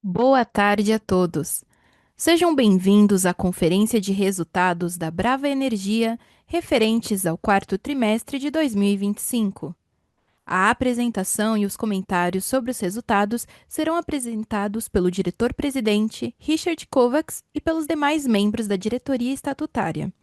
Boa tarde a todos. Sejam bem-vindos à conferência de resultados da Brava Energia referentes ao quarto trimestre de 2025. A apresentação e os comentários sobre os resultados serão apresentados pelo diretor-presidente Richard Kovacs e pelos demais membros da diretoria estatutária.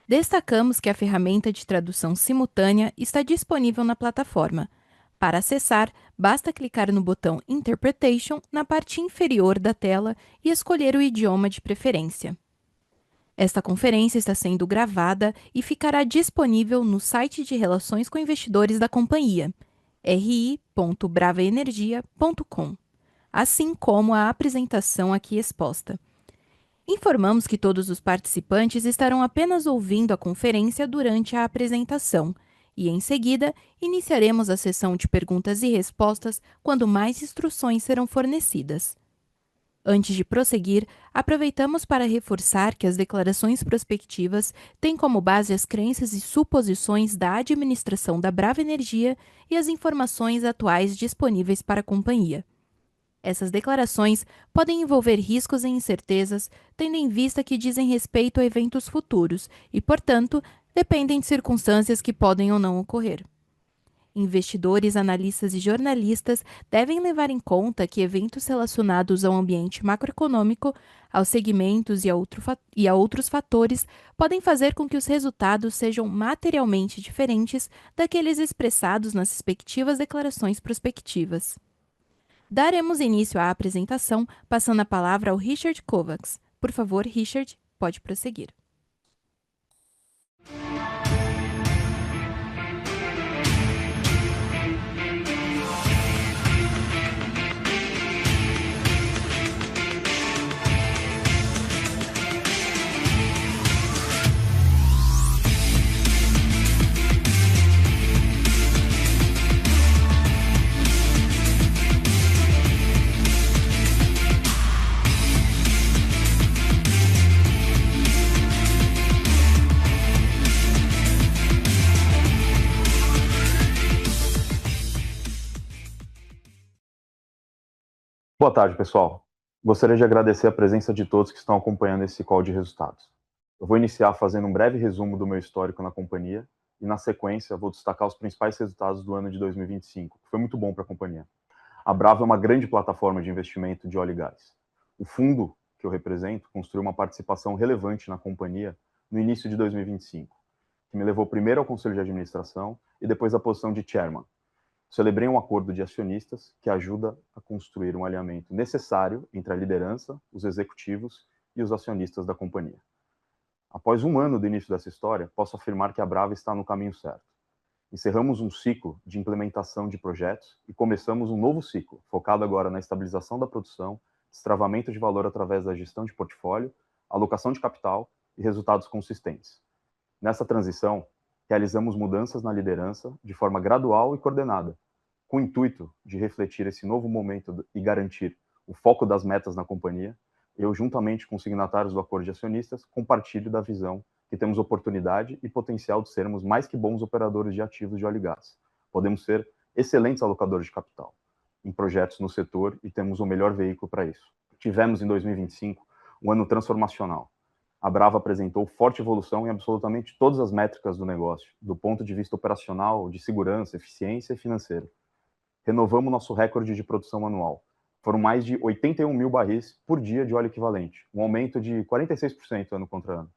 Destacamos que a ferramenta de tradução simultânea está disponível na plataforma. Para acessar, basta clicar no botão Interpretation na parte inferior da tela e escolher o idioma de preferência. Esta conferência está sendo gravada e ficará disponível no site de Relações com Investidores da companhia, ri.bravaenergia.com, assim como a apresentação aqui exposta. Informamos que todos os participantes estarão apenas ouvindo a conferência durante a apresentação e, em seguida, iniciaremos a sessão de perguntas e respostas quando mais instruções serão fornecidas. Antes de prosseguir, aproveitamos para reforçar que as declarações prospectivas têm como base as crenças e suposições da administração da Brava Energia e as informações atuais disponíveis para a companhia. Essas declarações podem envolver riscos e incertezas, tendo em vista que dizem respeito a eventos futuros e, portanto, dependem de circunstâncias que podem ou não ocorrer. Investidores, analistas e jornalistas devem levar em conta que eventos relacionados ao ambiente macroeconômico, aos segmentos e a outros fatores podem fazer com que os resultados sejam materialmente diferentes daqueles expressados nas respectivas declarações prospectivas. Daremos início à apresentação, passando a palavra ao Richard Kovacs. Por favor, Richard, pode prosseguir. Boa tarde, pessoal. Gostaria de agradecer a presença de todos que estão acompanhando esse call de resultados. Eu vou iniciar fazendo um breve resumo do meu histórico na companhia e, na sequência, vou destacar os principais resultados do ano de 2025, que foi muito bom para a companhia. A Brava é uma grande plataforma de investimento de óleo e gás. O fundo que eu represento construiu uma participação relevante na companhia no início de 2025, que me levou primeiro ao conselho de administração e depois à posição de chairman. Celebrei um acordo de acionistas que ajuda a construir um alinhamento necessário entre a liderança, os executivos e os acionistas da companhia. Após um ano do início dessa história, posso afirmar que a Brava está no caminho certo. Encerramos um ciclo de implementação de projetos e começamos um novo ciclo, focado agora na estabilização da produção, destravamento de valor através da gestão de portfólio, alocação de capital e resultados consistentes. Nessa transição, realizamos mudanças na liderança de forma gradual e coordenada, com o intuito de refletir esse novo momento e garantir o foco das metas na companhia. Eu, juntamente com os signatários do acordo de acionistas, compartilho da visão que temos oportunidade e potencial de sermos mais que bons operadores de ativos de óleo e gás. Podemos ser excelentes alocadores de capital em projetos no setor e temos o melhor veículo para isso. Tivemos em 2025 um ano transformacional. A Brava apresentou forte evolução em absolutamente todas as métricas do negócio, do ponto de vista operacional, de segurança, eficiência e financeiro. Renovamos nosso recorde de produção anual. Foram mais de 81 mil barris por dia de óleo equivalente, um aumento de 46% ano contra ano.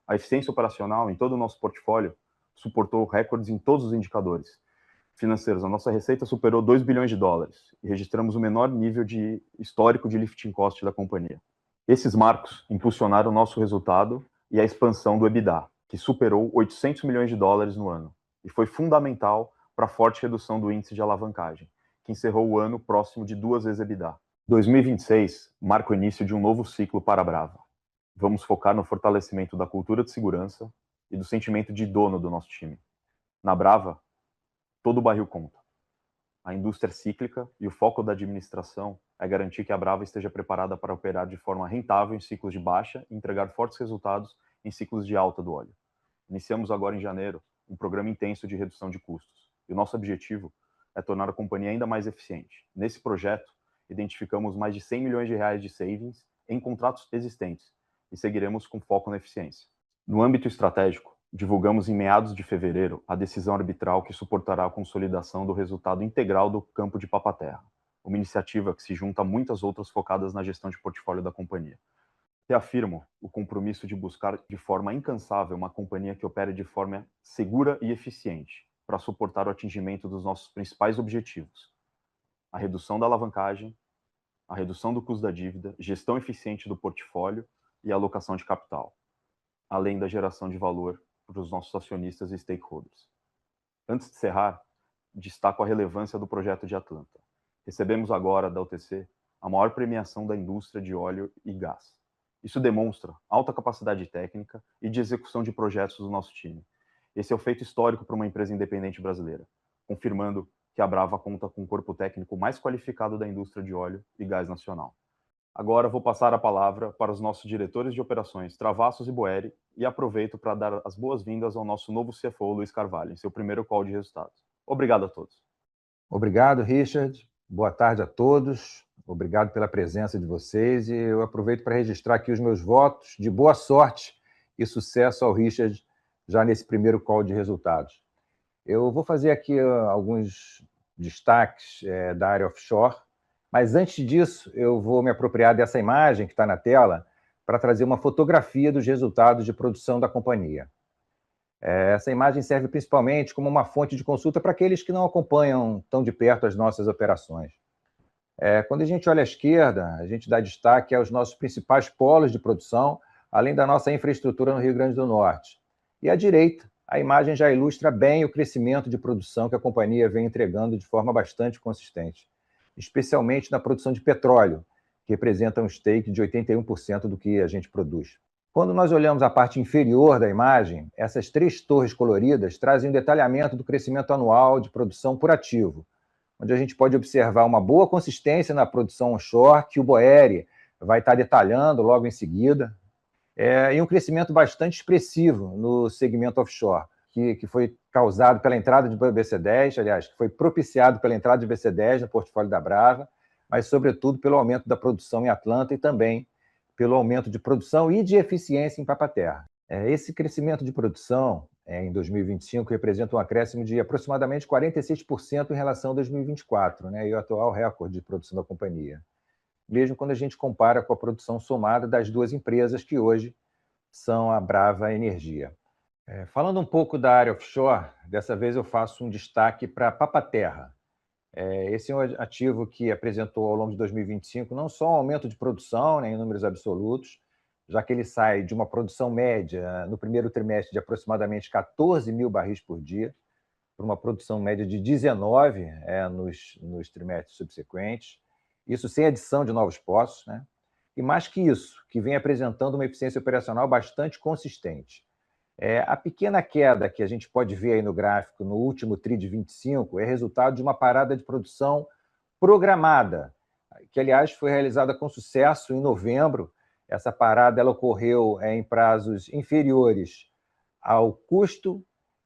A eficiência operacional em todo o nosso portfólio suportou recordes em todos os indicadores financeiros. A nossa receita superou 2 bilhões de dólares e registramos o menor nível de histórico de lifting cost da companhia. Esses marcos impulsionaram o nosso resultado e a expansão do EBITDA, que superou 800 milhões de dólares no ano, e foi fundamental para a forte redução do índice de alavancagem, que encerrou o ano próximo de 2 vezes EBITDA. 2026 marca o início de um novo ciclo para a Brava. Vamos focar no fortalecimento da cultura de segurança e do sentimento de dono do nosso time. Na Brava, todo barril conta. A indústria é cíclica e o foco da administração é garantir que a Brava esteja preparada para operar de forma rentável em ciclos de baixa e entregar fortes resultados em ciclos de alta do óleo. Iniciamos agora em janeiro um programa intenso de redução de custos e o nosso objetivo é tornar a companhia ainda mais eficiente. Nesse projeto, identificamos mais de R$ 100 milhões de savings em contratos existentes e seguiremos com foco na eficiência. No âmbito estratégico, divulgamos em meados de fevereiro a decisão arbitral que suportará a consolidação do resultado integral do campo de Papa-Terra, uma iniciativa que se junta a muitas outras focadas na gestão de portfólio da companhia. Reafirmo o compromisso de buscar de forma incansável uma companhia que opere de forma segura e eficiente para suportar o atingimento dos nossos principais objetivos: a redução da alavancagem, a redução do custo da dívida, gestão eficiente do portfólio e alocação de capital, além da geração de valor para os nossos acionistas e stakeholders. Antes de encerrar, destaco a relevância do projeto de Atlanta. Recebemos agora da UTC a maior premiação da indústria de óleo e gás. Isso demonstra alta capacidade técnica e de execução de projetos do nosso time. Esse é um feito histórico para uma empresa independente brasileira, confirmando que a Brava conta com o corpo técnico mais qualificado da indústria de óleo e gás nacional. Agora vou passar a palavra para os nossos diretores de operações, Travassos e Boeri, e aproveito para dar as boas-vindas ao nosso novo CFO, Luiz Carvalho, em seu primeiro call de resultados. Obrigado a todos. Obrigado, Richard. Boa tarde a todos. Obrigado pela presença de vocês e eu aproveito para registrar aqui os meus votos de boa sorte e sucesso ao Richard já nesse primeiro call de resultados. Eu vou fazer aqui alguns destaques da área offshore, mas antes disso eu vou me apropriar dessa imagem que está na tela para trazer uma fotografia dos resultados de produção da companhia. Essa imagem serve principalmente como uma fonte de consulta para aqueles que não acompanham tão de perto as nossas operações. Quando a gente olha à esquerda, a gente dá destaque aos nossos principais polos de produção, além da nossa infraestrutura no Rio Grande do Norte. E à direita, a imagem já ilustra bem o crescimento de produção que a companhia vem entregando de forma bastante consistente, especialmente na produção de petróleo, que representa um stake de 81% do que a gente produz. Quando nós olhamos a parte inferior da imagem, essas três torres coloridas trazem um detalhamento do crescimento anual de produção por ativo, onde a gente pode observar uma boa consistência na produção onshore, que o Boeri vai estar detalhando logo em seguida, e um crescimento bastante expressivo no segmento offshore, que foi causado pela entrada de BC10, aliás, que foi propiciado pela entrada de BC10 no portfólio da Brava, mas, sobretudo, pelo aumento da produção em Atlanta e também pelo aumento de produção e de eficiência em Papa-Terra. Esse crescimento de produção em 2025 representa um acréscimo de aproximadamente 46% em relação a 2024, e o atual recorde de produção da companhia, mesmo quando a gente compara com a produção somada das duas empresas que hoje são a Brava Energia. Falando um pouco da área offshore, dessa vez eu faço um destaque para Papa-Terra. Esse é um ativo que apresentou ao longo de 2025 não só um aumento de produção, em números absolutos, já que ele sai de uma produção média no primeiro trimestre de aproximadamente 14 mil barris por dia, para uma produção média de 19 nos trimestres subsequentes, isso sem adição de novos poços, e mais que isso, que vem apresentando uma eficiência operacional bastante consistente. A pequena queda que a gente pode ver aí no gráfico no último TRI de 25 é resultado de uma parada de produção programada, que, aliás, foi realizada com sucesso em novembro. Essa parada ela ocorreu em prazos inferiores ao custo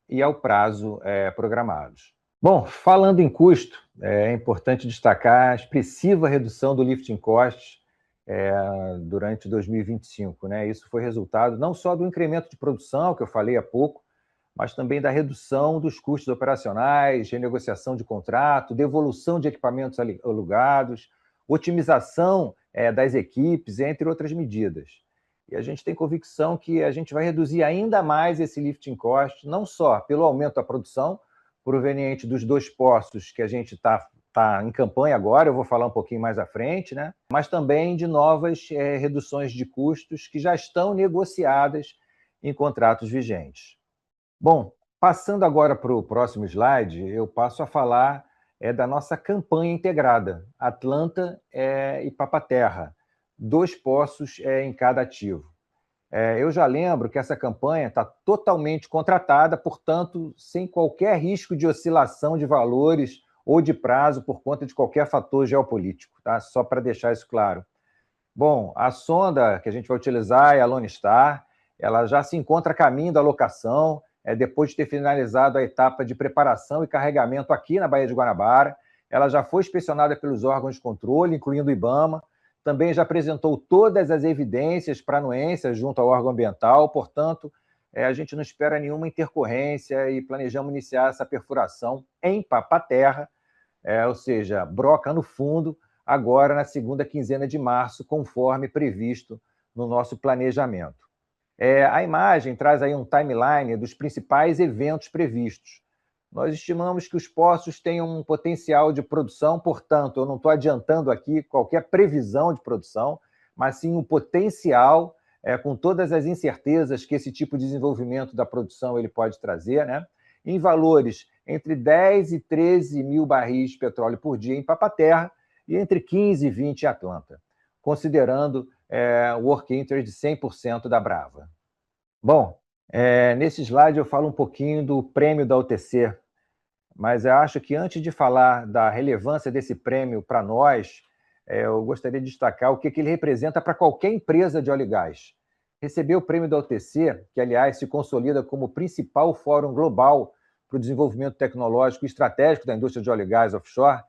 e ao prazo programados. Bom, falando em custo, é importante destacar a expressiva redução do lifting cost durante 2025. Isso foi resultado não só do incremento de produção, que eu falei há pouco, mas também da redução dos custos operacionais, renegociação de contrato, devolução de equipamentos alugados, otimização das equipes, entre outras medidas. E a gente tem convicção que a gente vai reduzir ainda mais esse lifting cost, não só pelo aumento da produção, proveniente dos dois poços que a gente está em campanha agora, eu vou falar um pouquinho mais à frente, mas também de novas reduções de custos que já estão negociadas em contratos vigentes. Bom, passando agora para o próximo slide, eu passo a falar da nossa campanha integrada, Atlanta e Papa-Terra, 2 poços em cada ativo. Eu já lembro que essa campanha está totalmente contratada, portanto, sem qualquer risco de oscilação de valores ou de prazo por conta de qualquer fator geopolítico, só para deixar isso claro. Bom, a sonda que a gente vai utilizar é a Lone Star, ela já se encontra a caminho da locação, depois de ter finalizado a etapa de preparação e carregamento aqui na Baía de Guanabara, ela já foi inspecionada pelos órgãos de controle, incluindo o IBAMA, também já apresentou todas as evidências para anuência junto ao órgão ambiental, portanto, a gente não espera nenhuma intercorrência e planejamos iniciar essa perfuração em Papa-Terra, ou seja, broca no fundo, agora na segunda quinzena de março, conforme previsto no nosso planejamento. A imagem traz aí um timeline dos principais eventos previstos. Nós estimamos que os poços tenham um potencial de produção, portanto, eu não estou adiantando aqui qualquer previsão de produção, mas sim um potencial, com todas as incertezas que esse tipo de desenvolvimento da produção ele pode trazer, né? Em valores entre 10 e 13 mil barris de petróleo por dia em Papa-Terra e entre 15 e 20 em Atlanta, considerando o work interest de 100% da Brava. Bom, nesse slide eu falo um pouquinho do prêmio da UTC, mas eu acho que antes de falar da relevância desse prêmio para nós, eu gostaria de destacar o que ele representa para qualquer empresa de óleo e gás. Receber o prêmio da UTC, que, aliás, se consolida como o principal fórum global para o desenvolvimento tecnológico e estratégico da indústria de óleo e gás offshore,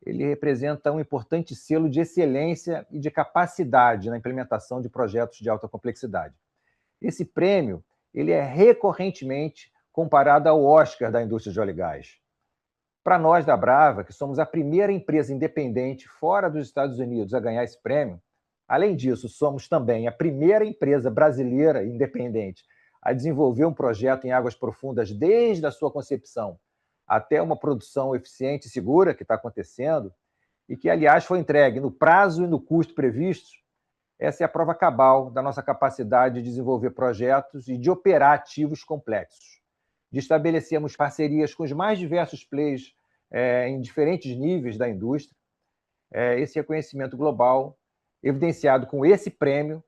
ele representa um importante selo de excelência e de capacidade na implementação de projetos de alta complexidade. Esse prêmio ele é recorrentemente comparado ao Oscar da indústria de óleo e gás. Para nós da Brava, que somos a primeira empresa independente fora dos Estados Unidos a ganhar esse prêmio, além disso, somos também a primeira empresa brasileira independente a desenvolver um projeto em águas profundas desde a sua concepção até uma produção eficiente e segura, que está acontecendo, e que, aliás, foi entregue no prazo e no custo previstos. Essa é a prova cabal da nossa capacidade de desenvolver projetos e de operar ativos complexos, de estabelecermos parcerias com os mais diversos players em diferentes níveis da indústria. Esse reconhecimento global, evidenciado com esse prêmio,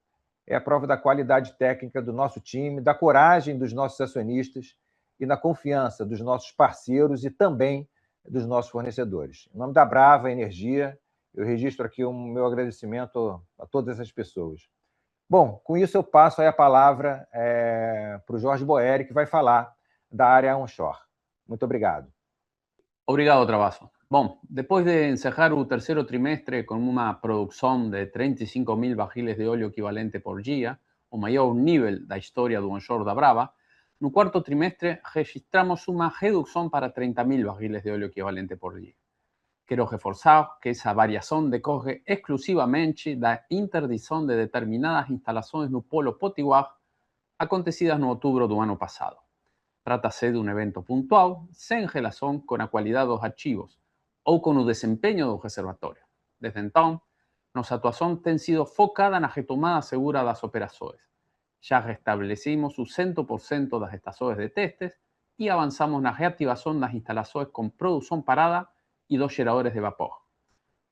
é a prova da qualidade técnica do nosso time, da coragem dos nossos acionistas e na confiança dos nossos parceiros e também dos nossos fornecedores. Em nome da Brava Energia, eu registro aqui o meu agradecimento a todas essas pessoas. Bom, com isso eu passo aí a palavra para o Jorge Boeri, que vai falar da área onshore. Muito obrigado. Obrigado, Travassos. Bom, depois de encerrar o terceiro trimestre com uma produção de 35.000 barriles de óleo equivalente por dia, o maior nível da história do onshore da Brava, no quarto trimestre registramos uma redução para 30.000 barriles de óleo equivalente por dia. Quero reforçar que essa variação decorre exclusivamente da interdição de determinadas instalações no Polo Potiguar acontecidas no outubro do ano passado. Trata-se de um evento pontual, sem relação com a qualidade dos ativos ou com o desempenho do reservatório. Desde então, nossa atuação tem sido focada na retomada segura das operações. Já restabelecimos o 100% das estações de testes e avançamos na reativação das instalações com produção parada e dos geradores de vapor.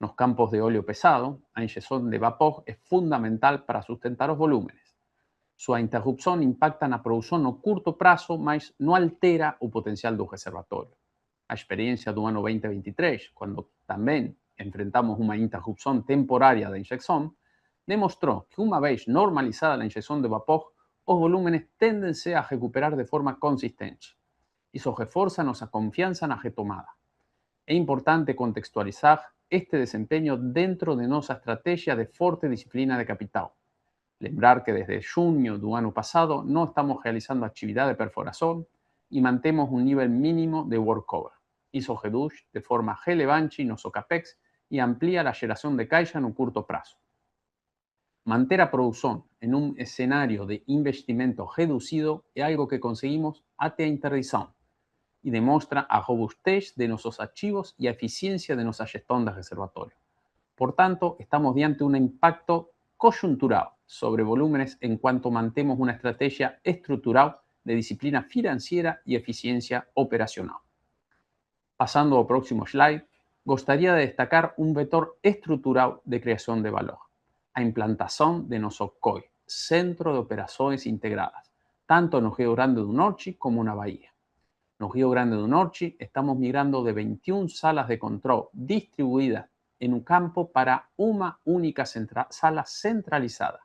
Nos campos de óleo pesado, a injeção de vapor é fundamental para sustentar os volúmenes. Sua interrupção impacta na produção no curto prazo, mas não altera o potencial do reservatório. A experiência do ano 2023, quando também enfrentamos uma interrupção temporária da injeção, demonstrou que, uma vez normalizada a injeção de vapor, os volúmenes tendem-se a recuperar de forma consistente. Isso reforça nossa confiança na retomada. É importante contextualizar este desempenho dentro de nossa estratégia de forte disciplina de capital. Lembrar que desde junho do ano passado não estamos realizando atividade de perfuração e mantemos um nível mínimo de workover. Isso reduz de forma relevante nosso CAPEX e amplia a geração de caixa no curto prazo. Manter a produção em um cenário de investimento reduzido é algo que conseguimos até a interdição e demonstra a robustez de nossos ativos e a eficiência de nossa gestão de reservatório. Portanto, estamos diante de um impacto coyuntural sobre volúmenes en cuanto mantemos una estrategia estructural de disciplina financiera y eficiencia operacional. Pasando ao próximo slide, gostaria de destacar un vector estructural de creación de valor, a implantación de nosso COI, Centro de Operações Integradas, tanto no Rio Grande do Norte como na Bahia. No Rio Grande do Norte estamos migrando de 21 salas de control distribuidas en un campo para una única sala centralizada,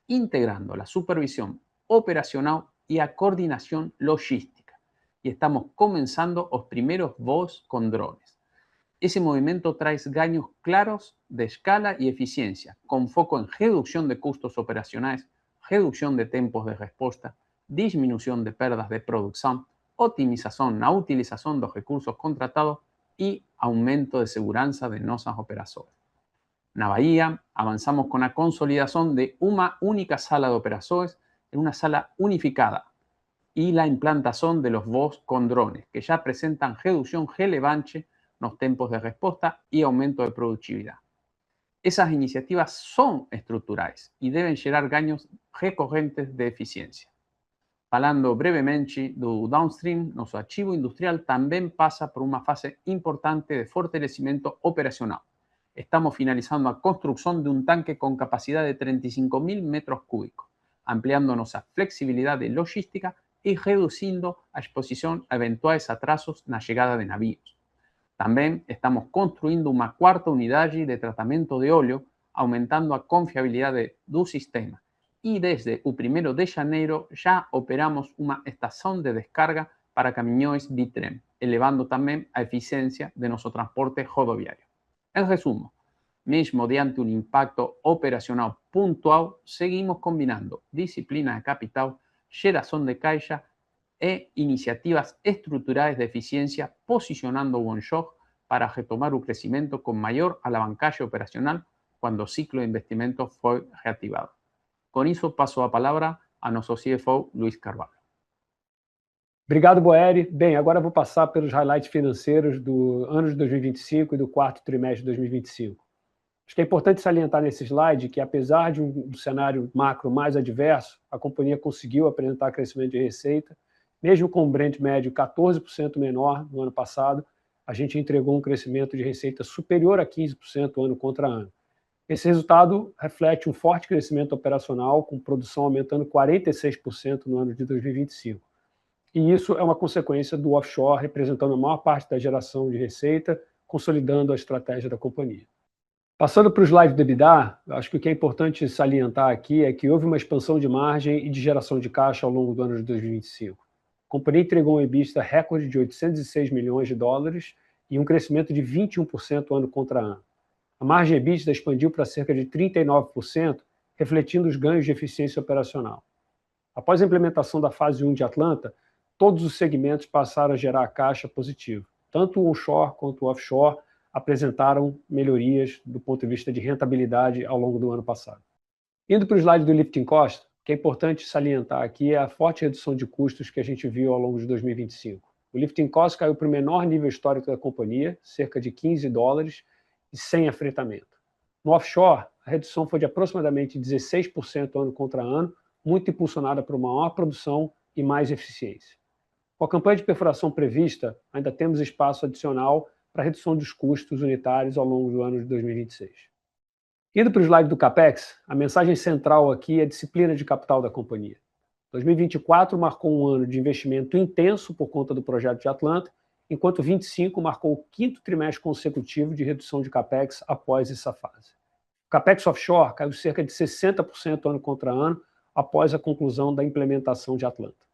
integrando la supervisión operacional y a coordinación logística. Y estamos comenzando los primeros voos con drones. Ese movimiento trae ganhos claros de escala y eficiencia, con foco en reducción de costos operacionales, reducción de tiempos de respuesta, disminución de pérdidas de producción, optimización na utilización de los recursos contratados y aumento de seguridad de nuestras operaciones. Na Bahía, avanzamos con la consolidación de una única sala de operaciones en una sala unificada y la implantación de los voos con drones, que ya presentan reducción relevante en los tiempos de respuesta y aumento de productividad. Esas iniciativas son estructurales y deben generar ganhos recorrentes de eficiencia. Falando brevemente do downstream, nuestro archivo industrial también pasa por una fase importante de fortalecimiento operacional. Estamos finalizando la construcción de un tanque con capacidad de 35.000 metros cúbicos, ampliando nuestra flexibilidad de logística y reduciendo la exposición a eventuales atrasos en la llegada de navíos. También estamos construyendo una cuarta unidad de tratamiento de óleo, aumentando la confiabilidad del sistema. Y desde el 1 de janeiro ya operamos una estación de descarga para caminhões bitrem, elevando también la eficiencia de nuestro transporte rodoviario. En resumo, mesmo diante un impacto operacional puntual, seguimos combinando disciplina de capital, generación de caixa e iniciativas estructurales de eficiencia, posicionando onshore para retomar un crecimiento con mayor alavancaje operacional cuando el ciclo de investimento fue reactivado. Con isso, passo a palavra a nosso CFO, Luiz Carvalho. Obrigado, Boeri. Bem, agora vou passar pelos highlights financeiros do ano de 2025 e do quarto trimestre de 2025. Acho que é importante salientar nesse slide que, apesar de um cenário macro mais adverso, a companhia conseguiu apresentar crescimento de receita, mesmo com um Brent médio 14% menor no ano passado, a gente entregou um crescimento de receita superior a 15% ano contra ano. Esse resultado reflete um forte crescimento operacional, com produção aumentando 46% no ano de 2025. E isso é uma consequência do offshore, representando a maior parte da geração de receita, consolidando a estratégia da companhia. Passando para o slide do EBITDA, acho que o que é importante salientar aqui é que houve uma expansão de margem e de geração de caixa ao longo do ano de 2025. A companhia entregou um EBITDA recorde de 806 milhões de dólares e um crescimento de 21% ano contra ano. A margem EBITDA expandiu para cerca de 39%, refletindo os ganhos de eficiência operacional. Após a implementação da fase 1 de Atlanta, todos os segmentos passaram a gerar caixa positivo. Tanto o onshore quanto o offshore apresentaram melhorias do ponto de vista de rentabilidade ao longo do ano passado. Indo para o slide do lifting cost, o que é importante salientar aqui é a forte redução de custos que a gente viu ao longo de 2025. O lifting cost caiu para o menor nível histórico da companhia, cerca de $15, e sem afretamento. No offshore, a redução foi de aproximadamente 16% ano contra ano, muito impulsionada por maior produção e mais eficiência. Com a campanha de perfuração prevista, ainda temos espaço adicional para a redução dos custos unitários ao longo do ano de 2026. Indo para o slide do CAPEX, a mensagem central aqui é a disciplina de capital da companhia. 2024 marcou um ano de investimento intenso por conta do projeto de Atlanta, enquanto 2025 marcou o quinto trimestre consecutivo de redução de CAPEX após essa fase. O CAPEX offshore caiu cerca de 60% ano contra ano após a conclusão da implementação de Atlanta.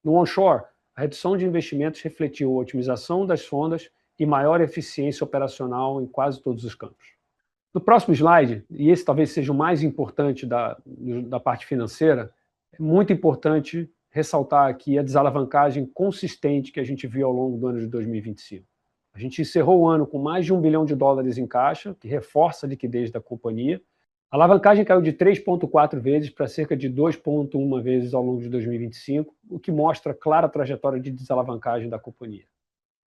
No onshore, a redução de investimentos refletiu a otimização das sondas e maior eficiência operacional em quase todos os campos. No próximo slide, e esse talvez seja o mais importante da parte financeira, é muito importante ressaltar aqui a desalavancagem consistente que a gente viu ao longo do ano de 2025. A gente encerrou o ano com mais de $1 bilhão em caixa, que reforça a liquidez da companhia. A alavancagem caiu de 3,4 vezes para cerca de 2,1 vezes ao longo de 2025, o que mostra clara trajetória de desalavancagem da companhia.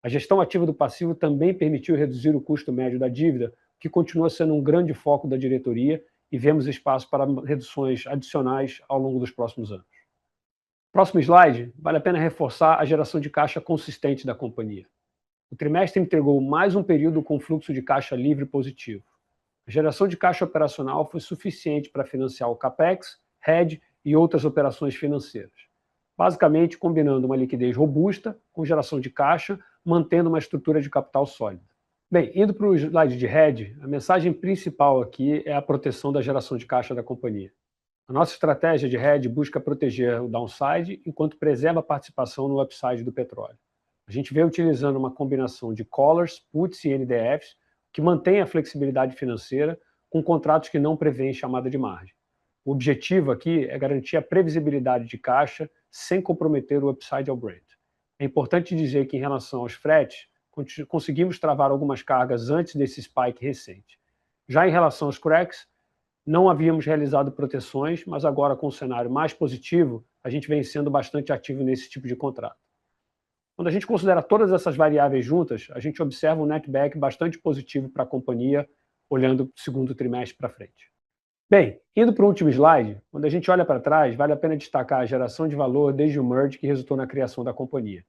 A gestão ativa do passivo também permitiu reduzir o custo médio da dívida, que continua sendo um grande foco da diretoria, e vemos espaço para reduções adicionais ao longo dos próximos anos. Próximo slide, vale a pena reforçar a geração de caixa consistente da companhia. O trimestre entregou mais um período com fluxo de caixa livre positivo. A geração de caixa operacional foi suficiente para financiar o CAPEX, hedge e outras operações financeiras, basicamente combinando uma liquidez robusta com geração de caixa, mantendo uma estrutura de capital sólida. Bem, indo para o slide de hedge, a mensagem principal aqui é a proteção da geração de caixa da companhia. A nossa estratégia de hedge busca proteger o downside enquanto preserva a participação no upside do petróleo. A gente vem utilizando uma combinação de collars, puts e NDFs, que mantém a flexibilidade financeira com contratos que não prevêem chamada de margem. O objetivo aqui é garantir a previsibilidade de caixa sem comprometer o upside ao Brent. É importante dizer que, em relação aos fretes, conseguimos travar algumas cargas antes desse spike recente. Já em relação aos cracks, não havíamos realizado proteções, mas agora, com um cenário mais positivo, a gente vem sendo bastante ativo nesse tipo de contrato. Quando a gente considera todas essas variáveis juntas, a gente observa um netback bastante positivo para a companhia, olhando o segundo trimestre para frente. Bem, indo para o último slide, quando a gente olha para trás, vale a pena destacar a geração de valor desde o merge que resultou na criação da companhia.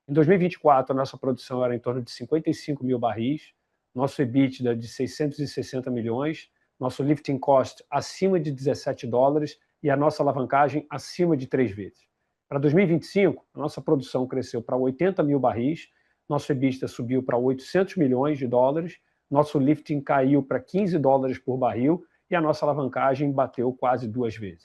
Em 2024, a nossa produção era em torno de 55 mil barris, nosso EBITDA de 660 milhões, nosso lifting cost acima de $17 e a nossa alavancagem acima de 3 vezes. Para 2025, a nossa produção cresceu para 80 mil barris, nosso EBITDA subiu para 800 milhões de dólares, nosso lifting caiu para $15 por barril e a nossa alavancagem bateu quase 2 vezes.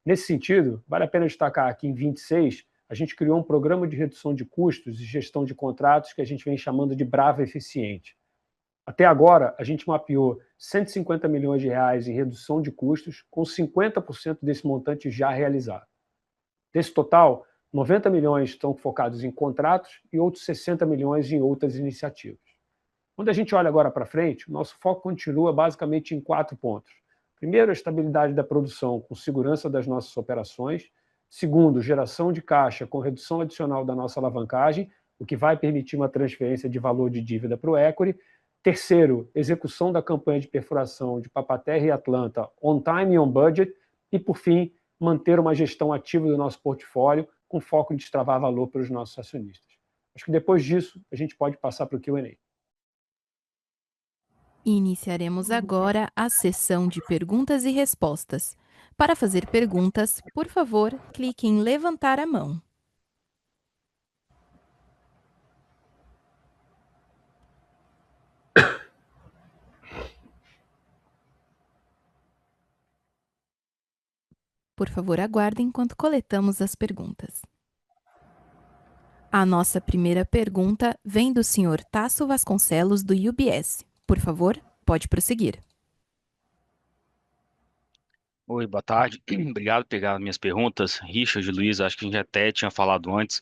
Nesse sentido, vale a pena destacar que em 26 a gente criou um programa de redução de custos e gestão de contratos que a gente vem chamando de Brava Eficiente. Até agora, a gente mapeou 150 milhões de reais em redução de custos, com 50% desse montante já realizado. Desse total, 90 milhões estão focados em contratos e outros 60 milhões em outras iniciativas. Quando a gente olha agora para frente, o nosso foco continua basicamente em 4 pontos. Primeiro, a estabilidade da produção com segurança das nossas operações. Segundo, geração de caixa com redução adicional da nossa alavancagem, o que vai permitir uma transferência de valor de dívida para o equity. Terceiro, execução da campanha de perfuração de Papa-Terra e Atlanta on time e on budget. E, por fim, manter uma gestão ativa do nosso portfólio com foco em destravar valor para os nossos acionistas. Acho que depois disso, a gente pode passar para o Q&A. Iniciaremos agora a sessão de perguntas e respostas. Para fazer perguntas, por favor, clique em levantar a mão. Por favor, aguardem enquanto coletamos as perguntas. A nossa primeira pergunta vem do senhor Tasso Vasconcelos, do UBS. Por favor, pode prosseguir. Oi, boa tarde. Obrigado por pegar minhas perguntas. Richard, Luiz, acho que a gente até tinha falado antes,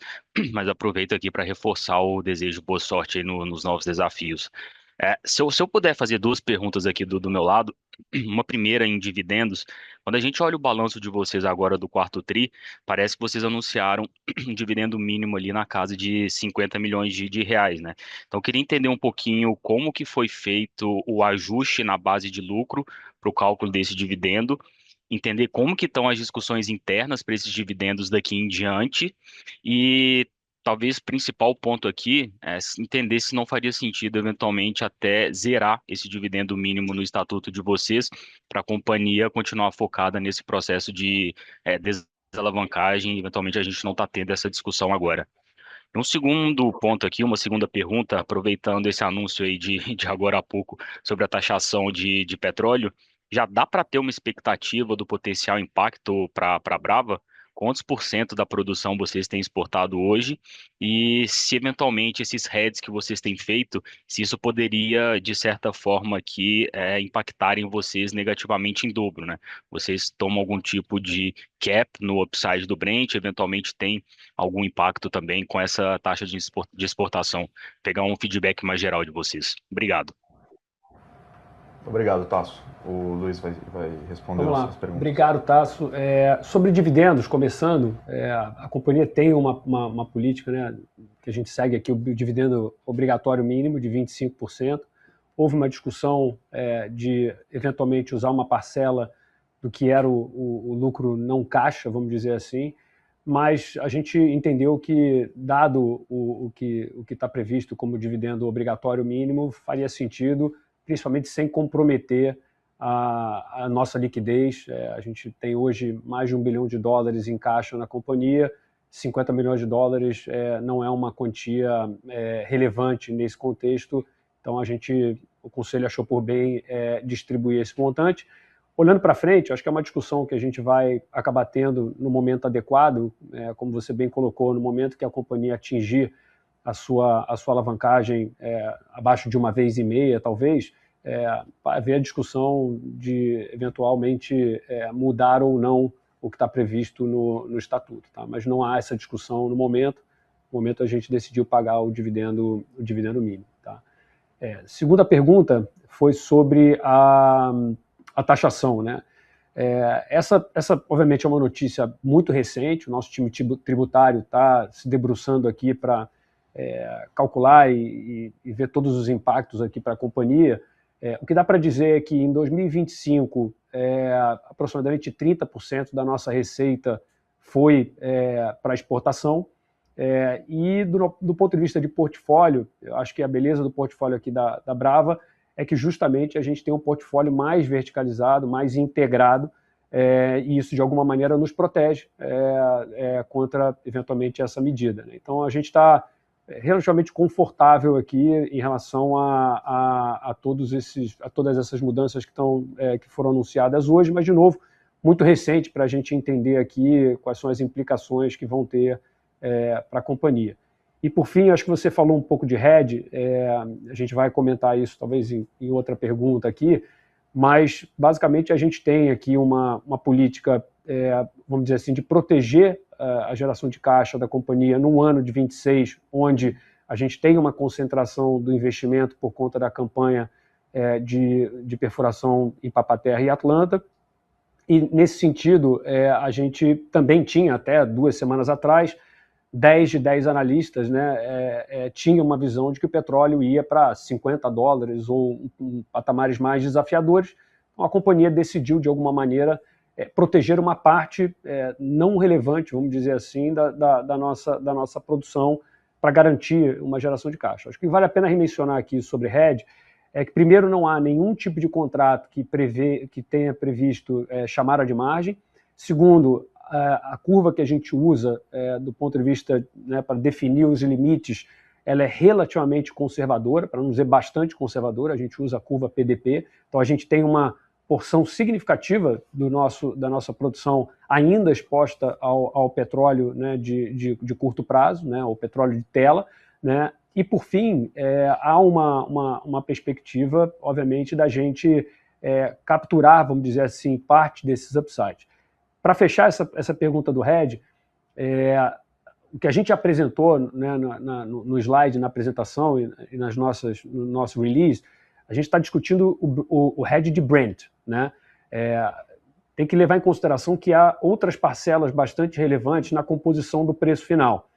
mas aproveito aqui para reforçar o desejo de boa sorte aí nos novos desafios. Se eu puder fazer 2 perguntas aqui do meu lado, uma primeira em dividendos. Quando a gente olha o balanço de vocês agora do quarto tri, parece que vocês anunciaram um dividendo mínimo ali na casa de 50 milhões de reais, né? Então, eu queria entender um pouquinho como que foi feito o ajuste na base de lucro para o cálculo desse dividendo, entender como que estão as discussões internas para esses dividendos daqui em diante e talvez o principal ponto aqui é entender se não faria sentido eventualmente até zerar esse dividendo mínimo no estatuto de vocês para a companhia continuar focada nesse processo de desalavancagem. Eventualmente a gente não está tendo essa discussão agora. Um segundo ponto aqui, uma segunda pergunta, aproveitando esse anúncio aí de agora há pouco sobre a taxação de petróleo, já dá para ter uma expectativa do potencial impacto para a Brava? Quantos % da produção vocês têm exportado hoje? E se eventualmente esses hedges que vocês têm feito, se isso poderia, de certa forma, aqui, impactarem vocês negativamente em dobro, né? Vocês tomam algum tipo de cap no upside do Brent, eventualmente tem algum impacto também com essa taxa de exportação? Pegar um feedback mais geral de vocês. Obrigado. Obrigado, Tasso. O Luiz vai responder as perguntas. Obrigado, Tasso. Sobre dividendos, começando, a companhia tem uma política, né, que a gente segue aqui, o dividendo obrigatório mínimo de 25%. Houve uma discussão de, eventualmente, usar uma parcela do que era o lucro não caixa, vamos dizer assim, mas a gente entendeu que, dado o que está previsto como dividendo obrigatório mínimo, faria sentido, principalmente sem comprometer a nossa liquidez. A gente tem hoje mais de $1 bilhão em caixa na companhia, 50 milhões de dólares não é uma quantia relevante nesse contexto, então o Conselho achou por bem distribuir esse montante. Olhando para frente, acho que é uma discussão que a gente vai acabar tendo no momento adequado, como você bem colocou, no momento que a companhia atingir a sua alavancagem abaixo de 1,5 vezes, talvez, haver a discussão de eventualmente mudar ou não o que está previsto no estatuto, tá? Mas não há essa discussão no momento. No momento a gente decidiu pagar o dividendo mínimo, tá? Segunda pergunta foi sobre a taxação, né? Essa, obviamente, é uma notícia muito recente. O nosso time tributário está se debruçando aqui para calcular e ver todos os impactos aqui para a companhia. O que dá para dizer é que em 2025, aproximadamente 30% da nossa receita foi para exportação. E do ponto de vista de portfólio, eu acho que a beleza do portfólio aqui da Brava é que justamente a gente tem um portfólio mais verticalizado, mais integrado, e isso de alguma maneira nos protege contra eventualmente essa medida, né? Então a gente está relativamente confortável aqui em relação a todas essas mudanças que foram anunciadas hoje, mas de novo muito recente para a gente entender aqui quais são as implicações que vão ter para a companhia. E, por fim, acho que você falou um pouco de hedge, a gente vai comentar isso talvez em outra pergunta aqui, mas, basicamente, a gente tem aqui uma política, vamos dizer assim, de proteger a geração de caixa da companhia no ano de 26, onde a gente tem uma concentração do investimento por conta da campanha de perfuração em Papa-Terra e Atlanta. E, nesse sentido, a gente também tinha, até 2 semanas atrás, 10 de 10 analistas, né, tinham uma visão de que o petróleo ia para $50 ou patamares mais desafiadores. Então, a companhia decidiu, de alguma maneira, proteger uma parte não relevante, vamos dizer assim, da nossa produção para garantir uma geração de caixa. Acho que vale a pena mencionar aqui sobre hedge, que primeiro não há nenhum tipo de contrato que tenha previsto chamada de margem. Segundo, a curva que a gente usa do ponto de vista, né, para definir os limites, ela é relativamente conservadora, para não dizer bastante conservadora. A gente usa a curva PDP, então a gente tem uma porção significativa da nossa produção ainda exposta ao petróleo, né, de curto prazo, né, ao petróleo de tela, né? E, por fim, há uma perspectiva, obviamente, da gente capturar, vamos dizer assim, parte desses upsides. Para fechar essa pergunta do hedge, o que a gente apresentou, né, no slide, na apresentação e no nosso release, a gente está discutindo o hedge de Brent, né? Tem que levar em consideração que há outras parcelas bastante relevantes na composição do preço final.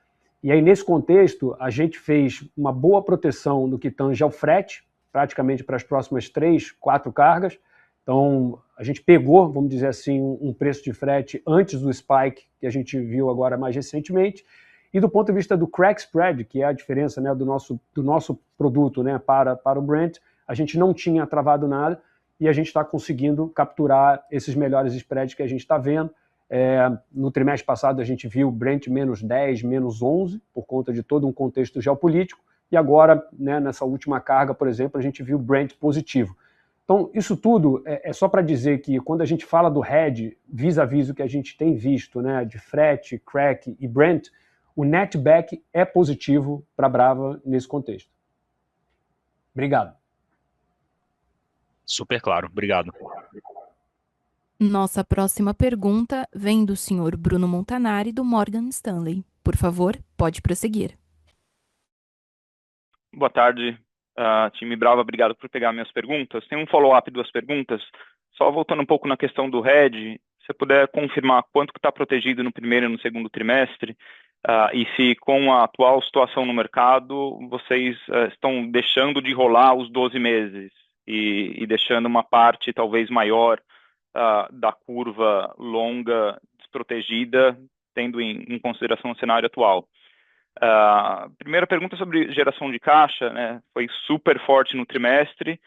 E aí, nesse contexto, a gente fez uma boa proteção no que tange ao frete, praticamente para as próximas 3, 4 cargas. Então, a gente pegou, vamos dizer assim, um preço de frete antes do spike que a gente viu agora mais recentemente. E do ponto de vista do crack spread, que é a diferença, né, do nosso produto, né, para o Brent, a gente não tinha travado nada e a gente está conseguindo capturar esses melhores spreads que a gente está vendo. No trimestre passado a gente viu Brent menos 10, menos 11, por conta de todo um contexto geopolítico, e agora, né, nessa última carga, por exemplo, a gente viu Brent positivo. Então, isso tudo é só para dizer que quando a gente fala do hedge, vis-a-vis o que a gente tem visto, né, de frete, crack e Brent, o netback é positivo para a Brava nesse contexto. Obrigado. Super claro, obrigado. Nossa próxima pergunta vem do senhor Bruno Montanari, do Morgan Stanley. Por favor, pode prosseguir. Boa tarde, time Brava, obrigado por pegar minhas perguntas. Tem um follow-up, 2 perguntas. Só voltando um pouco na questão do hedge, se você puder confirmar quanto que está protegido no primeiro e no segundo trimestre, e se com a atual situação no mercado, vocês estão deixando de rolar os 12 meses e deixando uma parte talvez maior da curva longa desprotegida, tendo em consideração o cenário atual. Primeira pergunta sobre geração de caixa, né, foi super forte no trimestre,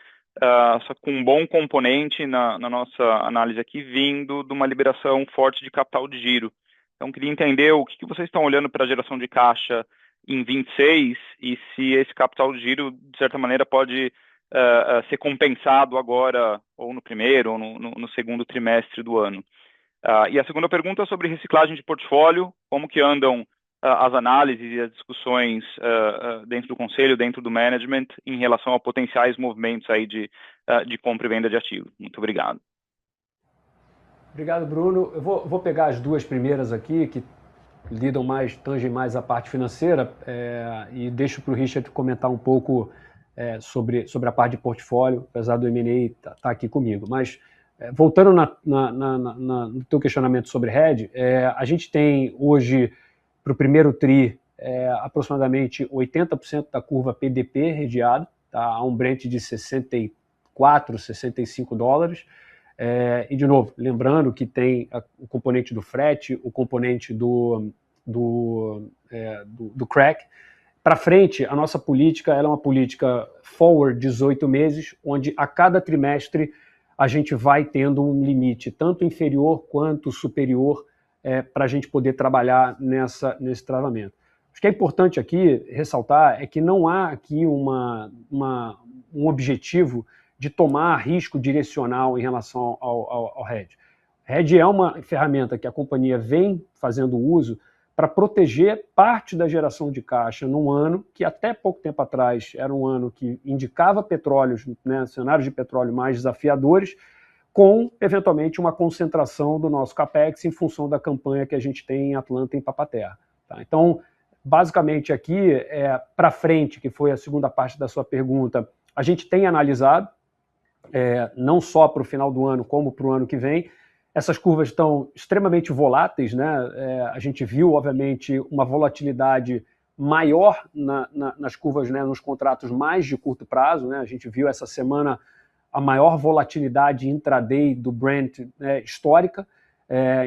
só com um bom componente na nossa análise aqui, vindo de uma liberação forte de capital de giro. Então, queria entender o que vocês estão olhando para a geração de caixa em 26 e se esse capital de giro, de certa maneira, pode ser compensado agora, ou no primeiro, ou no segundo trimestre do ano. E a segunda pergunta é sobre reciclagem de portfólio, como que andam as análises e as discussões dentro do conselho, dentro do management, em relação a potenciais movimentos aí de compra e venda de ativos. Muito obrigado. Obrigado, Bruno. Eu vou pegar as duas primeiras aqui, que tangem mais a parte financeira, e deixo para o Richard comentar um pouco sobre a parte de portfólio, apesar do M&A estar aqui comigo. Mas, voltando no teu questionamento sobre hedge, a gente tem hoje, para o primeiro TRI, aproximadamente 80% da curva PDP hedgeada, tá, a um Brent de $64, $65. E, de novo, lembrando que tem o componente do frete, o componente do crack. Para frente, a nossa política ela é uma política forward 18 meses, onde a cada trimestre a gente vai tendo um limite, tanto inferior quanto superior, para a gente poder trabalhar nesse travamento. Acho que é importante aqui ressaltar que não há aqui um objetivo de tomar risco direcional em relação ao hedge. Hedge é uma ferramenta que a companhia vem fazendo uso para proteger parte da geração de caixa num ano que até pouco tempo atrás era um ano que indicava petróleos, né, cenários de petróleo mais desafiadores, com, eventualmente, uma concentração do nosso CAPEX em função da campanha que a gente tem em Atlanta e em Papa-Terra. Tá? Então, basicamente aqui, para frente, que foi a segunda parte da sua pergunta, a gente tem analisado, não só para o final do ano, como para o ano que vem. Essas curvas estão extremamente voláteis, né? A gente viu, obviamente, uma volatilidade maior nas curvas, né, nos contratos mais de curto prazo, né? A gente viu essa semana a maior volatilidade intraday do Brent, né, histórica.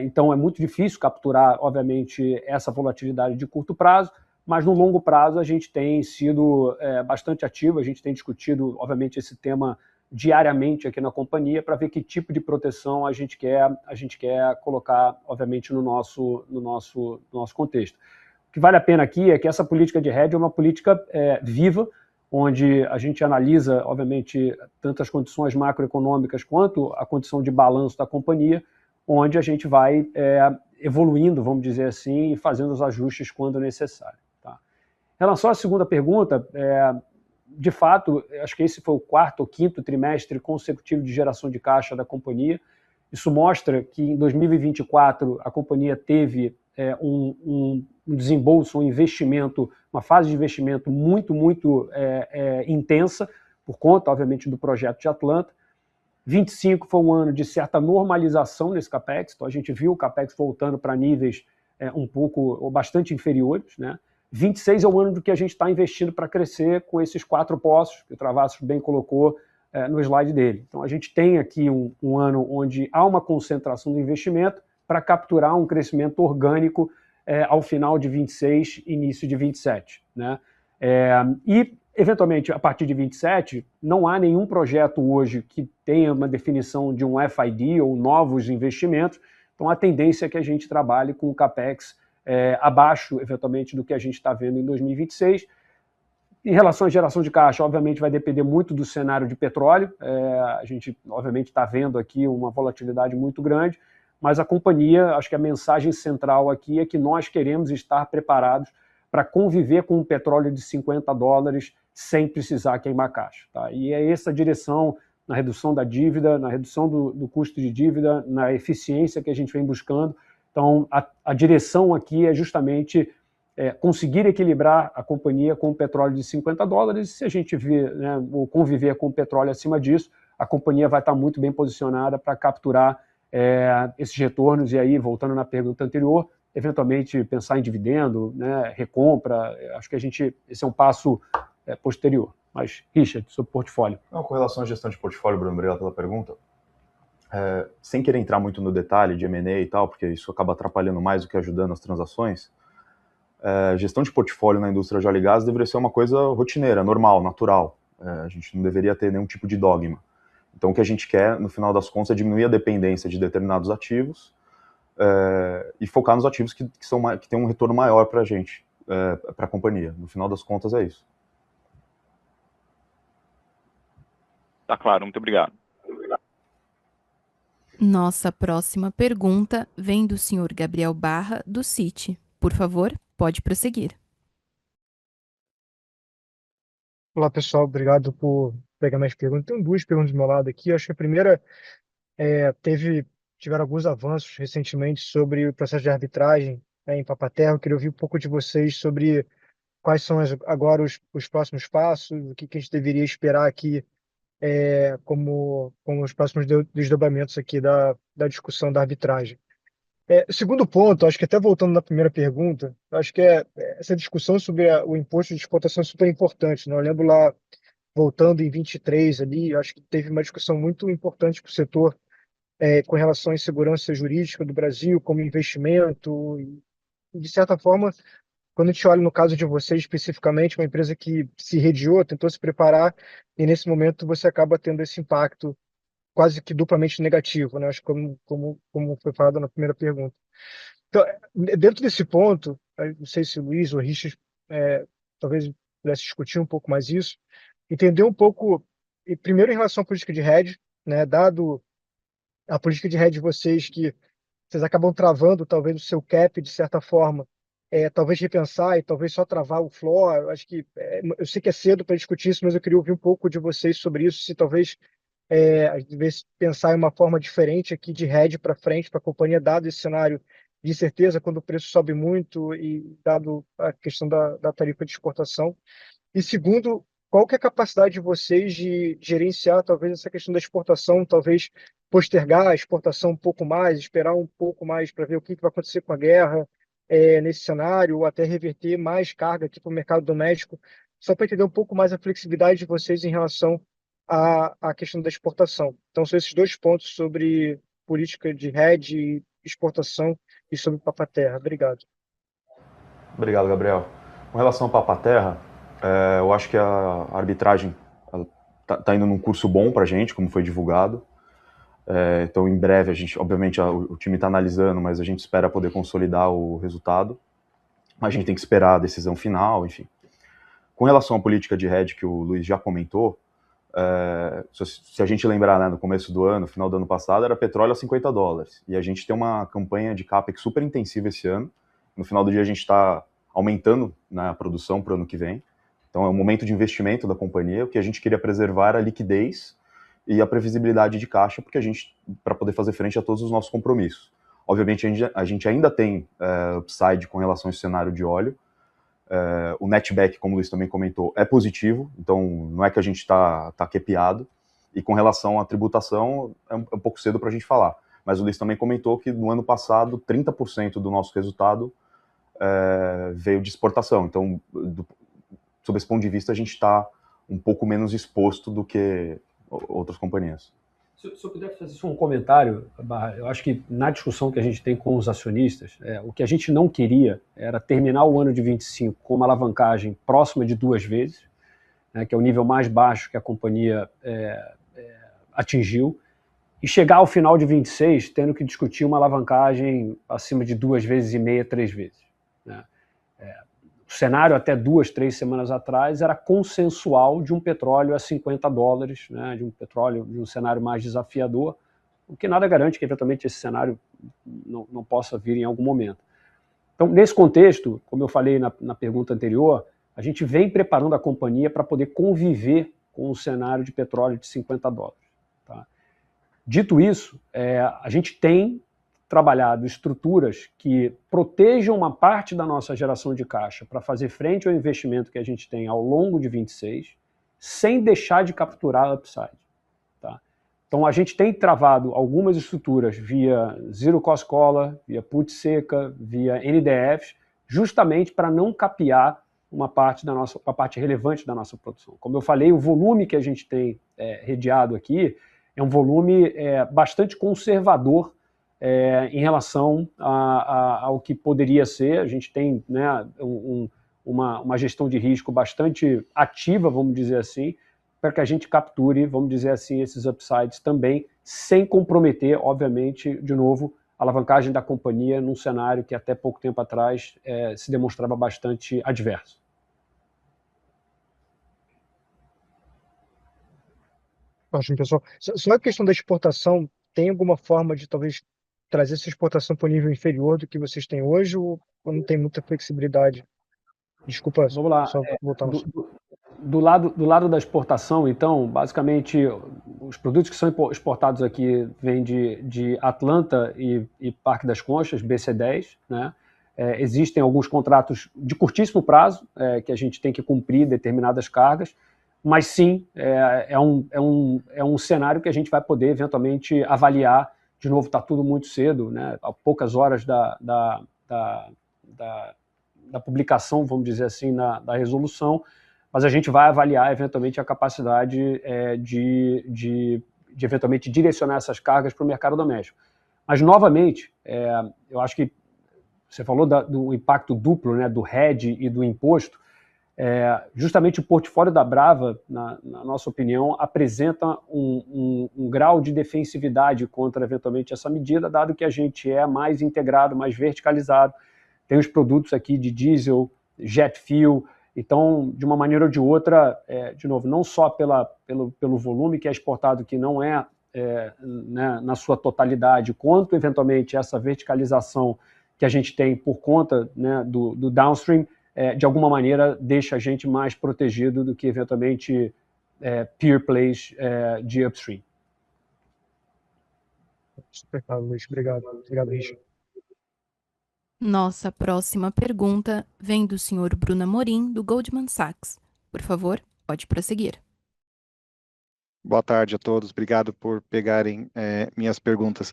Então é muito difícil capturar, obviamente, essa volatilidade de curto prazo, mas no longo prazo a gente tem sido bastante ativo, a gente tem discutido, obviamente, esse tema diariamente aqui na companhia para ver que tipo de proteção a gente quer colocar, obviamente, no nosso contexto. O que vale a pena aqui é que essa política de hedge é uma política viva, onde a gente analisa, obviamente, tanto as condições macroeconômicas quanto a condição de balanço da companhia, onde a gente vai evoluindo, vamos dizer assim, e fazendo os ajustes quando necessário. Tá? Em relação à segunda pergunta, de fato, acho que esse foi o quarto ou quinto trimestre consecutivo de geração de caixa da companhia. Isso mostra que em 2024 a companhia teve um desembolso, um investimento, uma fase de investimento muito intensa, por conta, obviamente, do projeto de Atlanta. 25 foi um ano de certa normalização nesse CAPEX, então a gente viu o CAPEX voltando para níveis um pouco ou bastante inferiores, né? 26 é o ano do que a gente está investindo para crescer com esses 4 poços, que o Travassos bem colocou no slide dele. Então a gente tem aqui um ano onde há uma concentração do investimento para capturar um crescimento orgânico ao final de 26, início de 27. Né? E, eventualmente, a partir de 27, não há nenhum projeto hoje que tenha uma definição de um FID ou novos investimentos, então a tendência é que a gente trabalhe com o CAPEX abaixo, eventualmente, do que a gente está vendo em 2026. Em relação à geração de caixa, obviamente vai depender muito do cenário de petróleo. A gente, obviamente, está vendo aqui uma volatilidade muito grande, mas a companhia, acho que a mensagem central aqui é que nós queremos estar preparados para conviver com um petróleo de $50 sem precisar queimar caixa. Tá? E é essa direção na redução da dívida, na redução do custo de dívida, na eficiência que a gente vem buscando. Então, a direção aqui é justamente conseguir equilibrar a companhia com o petróleo de $50, e se a gente ou conviver com o petróleo acima disso, a companhia vai estar muito bem posicionada para capturar esses retornos, e aí, voltando na pergunta anterior, eventualmente pensar em dividendo, né, recompra, acho que esse é um passo posterior. Mas, Richard, sobre portfólio. Não, com relação à gestão de portfólio, Bruno, obrigado pela pergunta. Sem querer entrar muito no detalhe de M&A e tal, porque isso acaba atrapalhando mais do que ajudando as transações, gestão de portfólio na indústria de óleo e gás deveria ser uma coisa rotineira, normal, natural. A gente não deveria ter nenhum tipo de dogma. Então, o que a gente quer, no final das contas, é diminuir a dependência de determinados ativos e focar nos ativos que têm um retorno maior para a gente, para a companhia. No final das contas, é isso. Tá claro, muito obrigado. Nossa próxima pergunta vem do senhor Gabriel Barra, do Citi. Por favor, pode prosseguir. Olá, pessoal. Obrigado por pegar minhas perguntas. Tenho duas perguntas do meu lado aqui. Acho que a primeira tiveram alguns avanços recentemente sobre o processo de arbitragem, em Papaterra. Eu queria ouvir um pouco de vocês sobre quais são agora os próximos passos, o que a gente deveria esperar aqui como os próximos desdobramentos aqui da discussão da arbitragem. Segundo ponto, acho que até voltando na primeira pergunta, acho que essa discussão sobre o imposto de exportação é super importante, né? Eu lembro lá, voltando em 23 ali, acho que teve uma discussão muito importante para o setor com relação à insegurança jurídica do Brasil, como investimento, e, de certa forma, quando a gente olha no caso de vocês especificamente, uma empresa que se rediou, tentou se preparar, e nesse momento você acaba tendo esse impacto quase que duplamente negativo, né? Acho que como foi falado na primeira pergunta. Então, dentro desse ponto, não sei se o Luiz ou o Richard talvez pudesse discutir um pouco mais isso, entender um pouco, e primeiro em relação à política de hedge, né? Dado a política de hedge de vocês, que vocês acabam travando talvez o seu cap de certa forma, talvez repensar e talvez só travar o floor. Eu acho que eu sei que é cedo para discutir isso, mas eu queria ouvir um pouco de vocês sobre isso, se talvez às vezes pensar em uma forma diferente aqui de hedge para frente para a companhia, dado esse cenário de certeza quando o preço sobe muito e dado a questão da tarifa de exportação. E segundo, qual que é a capacidade de vocês de gerenciar talvez essa questão da exportação, talvez postergar a exportação um pouco mais, esperar um pouco mais para ver o que vai acontecer com a guerra nesse cenário, ou até reverter mais carga aqui para o mercado doméstico, só para entender um pouco mais a flexibilidade de vocês em relação à questão da exportação. Então, são esses dois pontos sobre política de hedge, exportação e sobre Papaterra. Obrigado. Obrigado, Gabriel. Com relação ao Papaterra, eu acho que a arbitragem está indo num curso bom para a gente, como foi divulgado. Então, em breve, a gente, obviamente, o time está analisando, mas a gente espera poder consolidar o resultado. A gente tem que esperar a decisão final, enfim. Com relação à política de hedge que o Luiz já comentou, se a gente lembrar, né, no começo do ano, final do ano passado, era petróleo a $50. E a gente tem uma campanha de CAPEX super intensiva esse ano. No final do dia, a gente está aumentando, né, a produção para o ano que vem. Então, é um momento de investimento da companhia. O que a gente queria preservar era a liquidez e a previsibilidade de caixa, porque para poder fazer frente a todos os nossos compromissos. Obviamente, a gente ainda tem upside com relação a esse cenário de óleo. O netback, como o Luiz também comentou, é positivo, então não é que a gente está capeado. E com relação à tributação, é um pouco cedo para a gente falar. Mas o Luiz também comentou que no ano passado, 30% do nosso resultado veio de exportação. Então, sob esse ponto de vista, a gente está um pouco menos exposto do que outras companhias. Se eu puder fazer só um comentário, eu acho que na discussão que a gente tem com os acionistas, o que a gente não queria era terminar o ano de 25 com uma alavancagem próxima de 2 vezes, né, que é o nível mais baixo que a companhia atingiu, e chegar ao final de 26 tendo que discutir uma alavancagem acima de 2,5 vezes, 3 vezes. Né? O cenário até 2, 3 semanas atrás era consensual de um petróleo a $50, né, de um petróleo, de um cenário mais desafiador, o que nada garante que eventualmente esse cenário não possa vir em algum momento. Então, nesse contexto, como eu falei na pergunta anterior, a gente vem preparando a companhia para poder conviver com o cenário de petróleo de $50. Tá? Dito isso, a gente tem trabalhado estruturas que protejam uma parte da nossa geração de caixa para fazer frente ao investimento que a gente tem ao longo de 26, sem deixar de capturar upside. Tá? Então, a gente tem travado algumas estruturas via Zero Cost Collar, via put seca, via NDFs, justamente para não capear uma parte relevante da nossa produção. Como eu falei, o volume que a gente tem redeado aqui é um volume bastante conservador em relação ao que poderia ser. A gente tem, né, uma gestão de risco bastante ativa, vamos dizer assim, para que a gente capture, vamos dizer assim, esses upsides também, sem comprometer, obviamente, de novo, a alavancagem da companhia num cenário que até pouco tempo atrás se demonstrava bastante adverso. Ótimo, pessoal. Só a questão da exportação, tem alguma forma de talvez trazer essa exportação para um nível inferior do que vocês têm hoje, ou não tem muita flexibilidade? Desculpa, Vamos lá. só voltar no... Do lado da exportação, então, basicamente, os produtos que são exportados aqui vêm de Atlanta e Parque das Conchas, BC10, né? Existem alguns contratos de curtíssimo prazo, que a gente tem que cumprir determinadas cargas, mas sim, é um cenário que a gente vai poder eventualmente avaliar. De novo, está tudo muito cedo, né? Há poucas horas da publicação, vamos dizer assim, da resolução, mas a gente vai avaliar eventualmente a capacidade de eventualmente direcionar essas cargas para o mercado doméstico. Mas, novamente, eu acho que você falou do impacto duplo, né, do hedge e do imposto. Justamente o portfólio da Brava, na nossa opinião, apresenta um grau de defensividade contra eventualmente essa medida, dado que a gente é mais integrado, mais verticalizado. Tem os produtos aqui de diesel, jet fuel. Então, de uma maneira ou de outra, de novo, não só pelo volume que é exportado, que não né, na sua totalidade, quanto, eventualmente, essa verticalização que a gente tem por conta, né, do downstream, de alguma maneira, deixa a gente mais protegido do que, eventualmente, peer plays de upstream. Super claro, Luiz. Obrigado. Obrigado, Richard. Nossa próxima pergunta vem do senhor Bruno Amorim, do Goldman Sachs. Por favor, pode prosseguir. Boa tarde a todos, obrigado por pegarem minhas perguntas.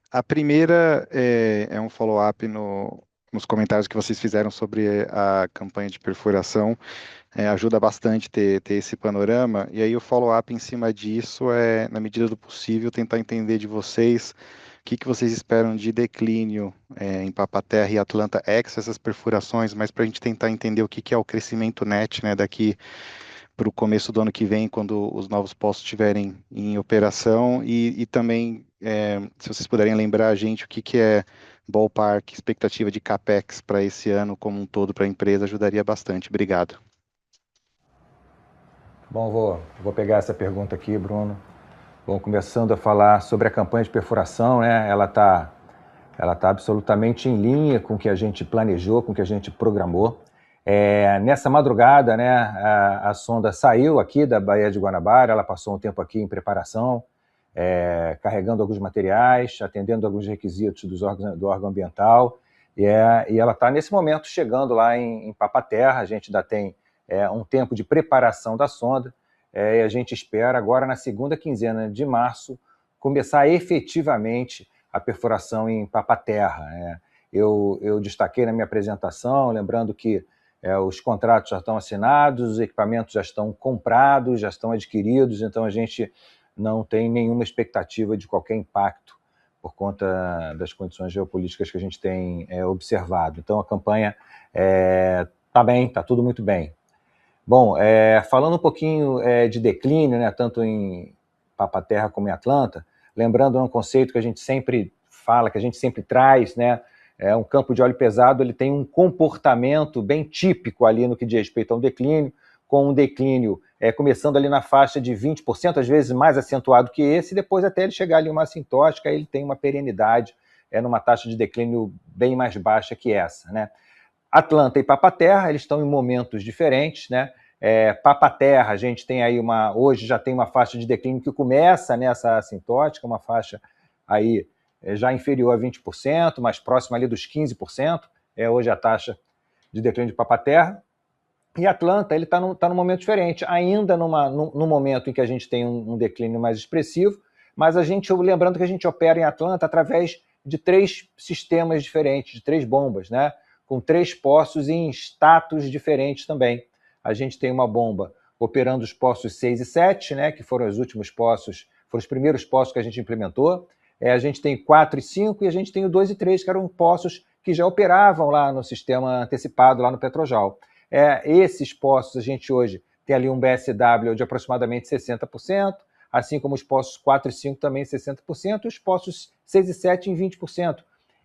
A primeira é um follow-up nos comentários que vocês fizeram sobre a campanha de perfuração. Ajuda bastante ter esse panorama, e aí o follow-up em cima disso na medida do possível, tentar entender de vocês o que vocês esperam de declínio em Papa-Terra e Atlanta ex essas perfurações, mas para a gente tentar entender o que é o crescimento net, né, daqui para o começo do ano que vem, quando os novos postos estiverem em operação, e também, se vocês puderem lembrar a gente o que é ballpark, expectativa de CAPEX para esse ano como um todo para a empresa, ajudaria bastante. Obrigado. Bom, vou pegar essa pergunta aqui, Bruno. Bom, começando a falar sobre a campanha de perfuração, né? Ela tá absolutamente em linha com o que a gente planejou, com o que a gente programou. Nessa madrugada, né, a sonda saiu aqui da Baía de Guanabara, ela passou um tempo aqui em preparação, carregando alguns materiais, atendendo alguns requisitos do órgão ambiental, e ela está, nesse momento, chegando lá em Papa-Terra. A gente ainda tem um tempo de preparação da sonda, e a gente espera agora, na segunda quinzena de março, começar efetivamente a perfuração em Papa-Terra. Eu destaquei na minha apresentação, lembrando que os contratos já estão assinados, os equipamentos já estão comprados, já estão adquiridos, então a gente não tem nenhuma expectativa de qualquer impacto por conta das condições geopolíticas que a gente tem observado. Então a campanha está bem, está tudo muito bem. Bom, falando um pouquinho de declínio, né, tanto em Papa-Terra como em Atlanta, lembrando um conceito que a gente sempre fala, que a gente sempre traz, né, um campo de óleo pesado ele tem um comportamento bem típico ali no que diz respeito a um declínio, com um declínio começando ali na faixa de 20%, às vezes mais acentuado que esse, e depois até ele chegar ali uma assintótica, ele tem uma perenidade numa taxa de declínio bem mais baixa que essa, né? Atlanta e Papa-Terra, eles estão em momentos diferentes, né? Papa-Terra, a gente tem aí hoje já tem uma faixa de declínio que começa nessa assintótica, uma faixa aí já inferior a 20%, mais próxima ali dos 15%, hoje a taxa de declínio de Papa-Terra. E Atlanta, ele está num momento diferente, ainda num momento em que a gente tem um declínio mais expressivo, mas lembrando que a gente opera em Atlanta através de 3 sistemas diferentes, de 3 bombas, né? Com 3 poços em status diferentes também. A gente tem uma bomba operando os poços 6 e 7, né, que foram os últimos poços, foram os primeiros poços que a gente implementou. A gente tem 4 e 5 e a gente tem o 2 e 3, que eram poços que já operavam lá no sistema antecipado, lá no Petrojal. Esses poços, a gente hoje tem ali um BSW de aproximadamente 60%, assim como os poços 4 e 5 também 60%, e os poços 6 e 7 em 20%.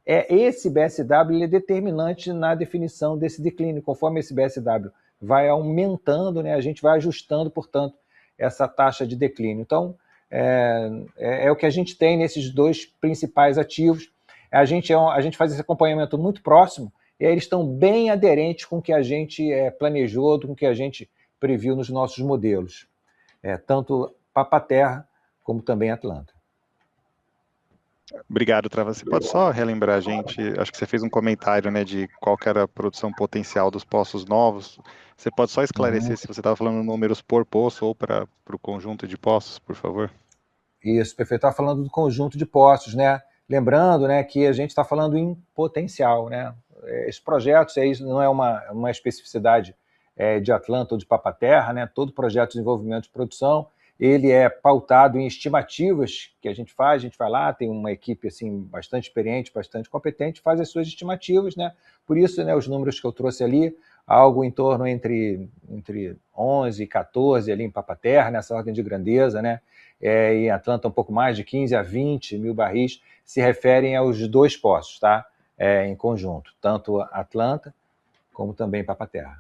Esse BSW ele é determinante na definição desse declínio. Conforme esse BSW vai aumentando, né, a gente vai ajustando, portanto, essa taxa de declínio. Então, é o que a gente tem nesses 2 principais ativos. a gente faz esse acompanhamento muito próximo, e aí eles estão bem aderentes com o que a gente planejou, com o que a gente previu nos nossos modelos, tanto Papa-Terra como também Atlanta. Obrigado, Trava. Você pode só relembrar a gente, acho que você fez um comentário, né, de qual que era a produção potencial dos poços novos. Você pode só esclarecer se você estava falando números por poço ou para o conjunto de poços, por favor? Isso, perfeito. Estava falando do conjunto de poços, né? Lembrando, né, que a gente está falando em potencial, né? Esses projetos aí não é uma especificidade de Atlanta ou de Papa-Terra, né? Todo projeto de desenvolvimento de produção, ele é pautado em estimativas que a gente vai lá, tem uma equipe assim bastante experiente, bastante competente, faz as suas estimativas, né? Por isso, né, os números que eu trouxe ali, algo em torno entre 11 e 14 ali em Papa-Terra, nessa ordem de grandeza, né? Em Atlanta um pouco mais de 15 a 20 mil barris, se referem aos dois poços, tá? Em conjunto, tanto Atlanta como também Papa-Terra.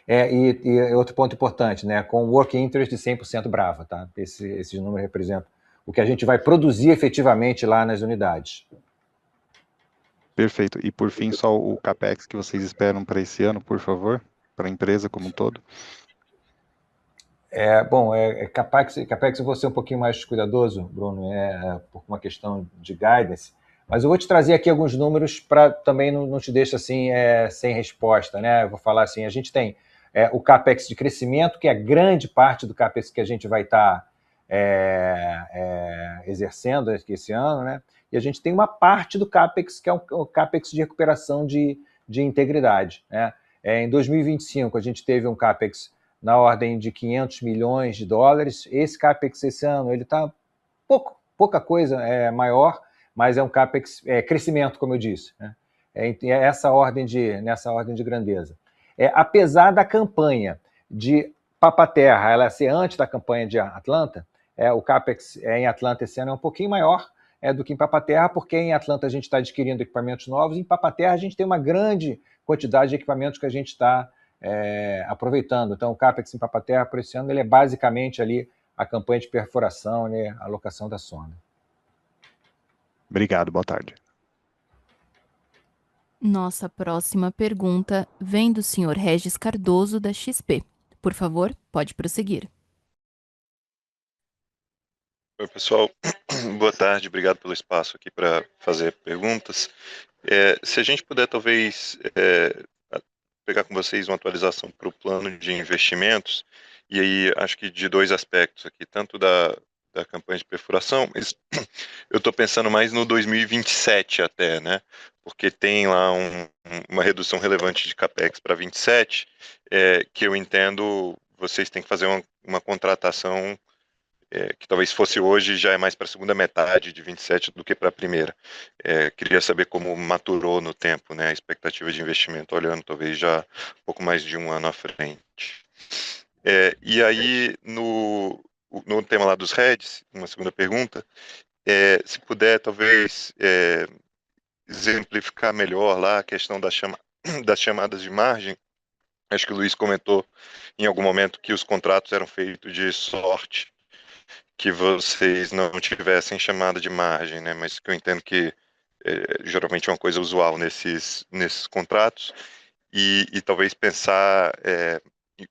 E outro ponto importante, né? Com working interest de 100% Brava, tá? Esses números representam o que a gente vai produzir efetivamente lá nas unidades. Perfeito. E por fim, só o CAPEX que vocês esperam para esse ano, por favor, para a empresa como um todo? CAPEX eu vou ser um pouquinho mais cuidadoso, Bruno, por uma questão de guidance, mas eu vou te trazer aqui alguns números para também não te deixar assim sem resposta, né? Eu vou falar assim, a gente tem o CAPEX de crescimento, que é grande parte do CAPEX que a gente vai estar exercendo esse ano, né? E a gente tem uma parte do CAPEX que é o CAPEX de recuperação de integridade, né? Em 2025 a gente teve um CAPEX na ordem de 500 milhões de dólares. Esse CAPEX esse ano ele está pouca coisa maior, mas é um CAPEX crescimento, como eu disse, né? Nessa ordem de grandeza. Apesar da campanha de Papa-Terra ela ser antes da campanha de Atlanta, o CAPEX em Atlanta esse ano é um pouquinho maior do que em Papa-Terra, porque em Atlanta a gente está adquirindo equipamentos novos, e em Papa-Terra a gente tem uma grande quantidade de equipamentos que a gente está aproveitando. Então, o CAPEX em Papa-Terra, por esse ano, ele é basicamente ali a campanha de perfuração, né, a locação da sonda. Obrigado, boa tarde. Nossa próxima pergunta vem do senhor Regis Cardoso, da XP. Por favor, pode prosseguir. Oi, pessoal. Boa tarde, obrigado pelo espaço aqui para fazer perguntas. Se a gente puder, talvez, pegar com vocês uma atualização para o plano de investimentos, e aí acho que de dois aspectos aqui, tanto da campanha de perfuração, mas eu estou pensando mais no 2027 até, né? Porque tem lá uma redução relevante de CAPEX para 27, que eu entendo vocês têm que fazer uma contratação que talvez fosse hoje, já é mais para a segunda metade de 27 do que para a primeira. Queria saber como maturou no tempo, né, a expectativa de investimento, olhando talvez já um pouco mais de um ano à frente. E aí, no tema lá dos heads, uma segunda pergunta, se puder talvez exemplificar melhor lá a questão das chamadas de margem. Acho que o Luiz comentou em algum momento que os contratos eram feitos de sorte, que vocês não tivessem chamada de margem, né? Mas que eu entendo que geralmente é uma coisa usual nesses contratos, e talvez pensar,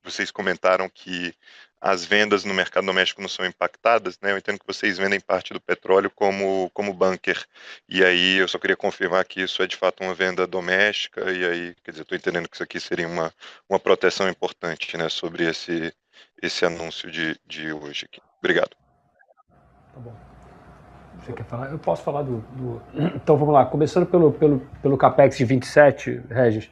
vocês comentaram que as vendas no mercado doméstico não são impactadas, né? Eu entendo que vocês vendem parte do petróleo como bunker, e aí eu só queria confirmar que isso é de fato uma venda doméstica, e aí, quer dizer, estou entendendo que isso aqui seria uma proteção importante, né, sobre esse anúncio de hoje aqui. Obrigado. Tá bom. Você quer falar? Eu posso falar do... Então, vamos lá. Começando pelo CAPEX de 27, Regis.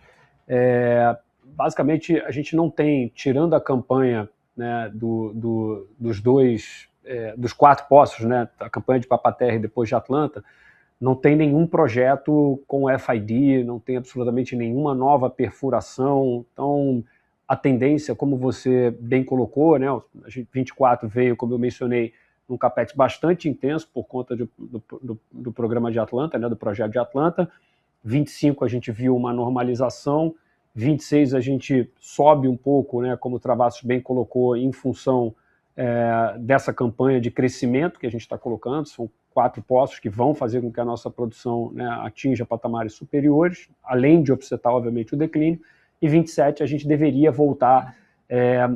Basicamente, a gente não tem, tirando a campanha, né, dos 4 poços, né, a campanha de Papa-Terra e depois de Atlanta, não tem nenhum projeto com FID, não tem absolutamente nenhuma nova perfuração. Então, a tendência, como você bem colocou, né, 24 veio, como eu mencionei, um CAPEX bastante intenso por conta do programa de Atlanta, né, do projeto de Atlanta. 25 a gente viu uma normalização, 26 a gente sobe um pouco, né, como o Travassos bem colocou, em função dessa campanha de crescimento que a gente está colocando. São 4 poços que vão fazer com que a nossa produção, né, atinja patamares superiores, além de offsetar, obviamente, o declínio. E 27 a gente deveria voltar,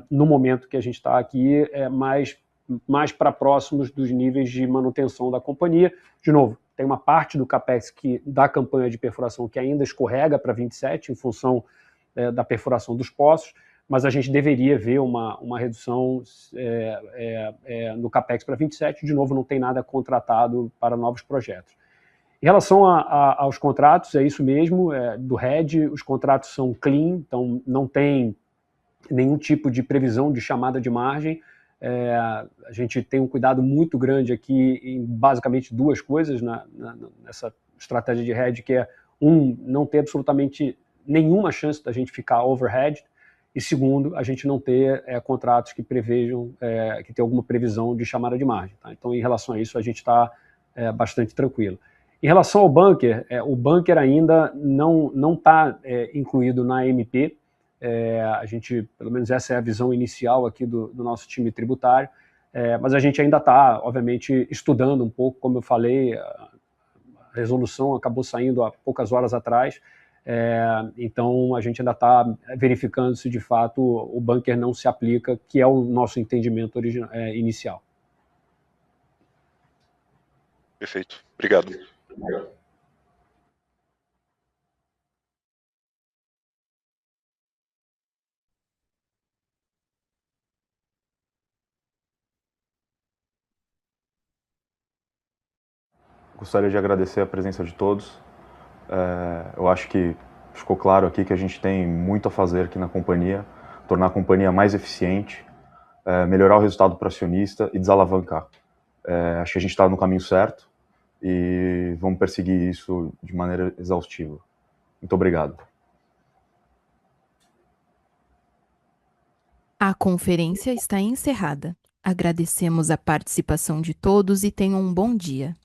no momento que a gente está aqui, mais para próximos dos níveis de manutenção da companhia. De novo, tem uma parte do CAPEX da campanha de perfuração que ainda escorrega para 27 em função da perfuração dos poços, mas a gente deveria ver uma redução no CAPEX para 27. De novo, não tem nada contratado para novos projetos. Em relação aos contratos, é isso mesmo, do RED, os contratos são clean, então não tem nenhum tipo de previsão de chamada de margem. A gente tem um cuidado muito grande aqui em basicamente 2 coisas nessa estratégia de RED, que é, não ter absolutamente nenhuma chance da gente ficar overhead, e segundo, a gente não ter contratos que prevejam, que tem alguma previsão de chamada de margem. Tá? Então, em relação a isso, a gente está bastante tranquilo. Em relação ao bunker, o bunker ainda não está incluído na MP. A gente, pelo menos essa é a visão inicial aqui do nosso time tributário, mas a gente ainda está, obviamente, estudando um pouco, como eu falei, a resolução acabou saindo há poucas horas atrás, então a gente ainda está verificando se de fato o bunker não se aplica, que é o nosso entendimento inicial. Perfeito, obrigado. Gostaria de agradecer a presença de todos. Eu acho que ficou claro aqui que a gente tem muito a fazer aqui na companhia, tornar a companhia mais eficiente, melhorar o resultado para o acionista e desalavancar. Acho que a gente está no caminho certo e vamos perseguir isso de maneira exaustiva. Muito obrigado. A conferência está encerrada. Agradecemos a participação de todos e tenham um bom dia.